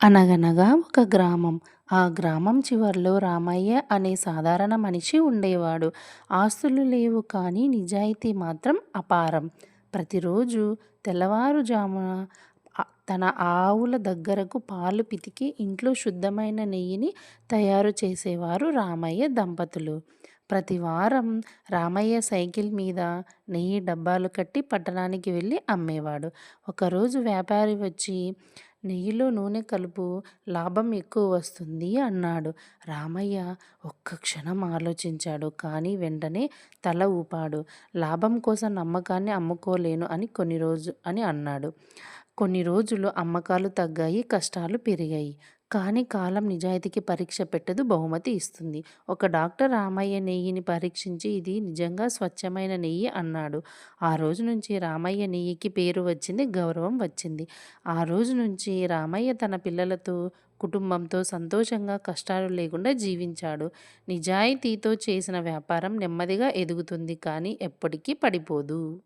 అనగనగా ఒక గ్రామం. ఆ గ్రామం చివర్లో రామయ్య అనే సాధారణ మనిషి ఉండేవాడు. ఆస్తులు లేవు కానీ నిజాయితీ మాత్రం అపారం. ప్రతిరోజు తెల్లవారుజామున తన ఆవుల దగ్గరకు పాలు పితికి ఇంట్లో శుద్ధమైన నెయ్యిని తయారు చేసేవారు రామయ్య దంపతులు. ప్రతివారం రామయ్య సైకిల్ మీద నెయ్యి డబ్బాలు కట్టి పట్టణానికి వెళ్ళి అమ్మేవాడు. ఒకరోజు వ్యాపారి వచ్చి, నెయ్యిలో నూనె కలుపు, లాభం ఎక్కువ వస్తుంది అన్నాడు. రామయ్య ఒక్క క్షణం ఆలోచించాడు. కానీ వెంటనే తల ఊపాడు. లాభం కోసం నమ్మకాన్ని అమ్ముకోలేను అని అన్నాడు. కొన్ని రోజులు అమ్మకాలు తగ్గాయి, కష్టాలు పెరిగాయి. కానీ కాలం నిజాయితీకి పరీక్ష పెట్టదు, బహుమతి ఇస్తుంది. ఒక డాక్టర్ రామయ్య నెయ్యిని పరీక్షించి ఇది నిజంగా స్వచ్ఛమైన నెయ్యి అన్నాడు. ఆ రోజు నుంచి రామయ్య నెయ్యికి పేరు వచ్చింది, గౌరవం వచ్చింది. ఆ రోజు నుంచి రామయ్య తన పిల్లలతో, కుటుంబంతో సంతోషంగా, కష్టాలు లేకుండా జీవించాడు. నిజాయితీతో చేసిన వ్యాపారం నెమ్మదిగా ఎదుగుతుంది కానీ ఎప్పటికీ పడిపోదు.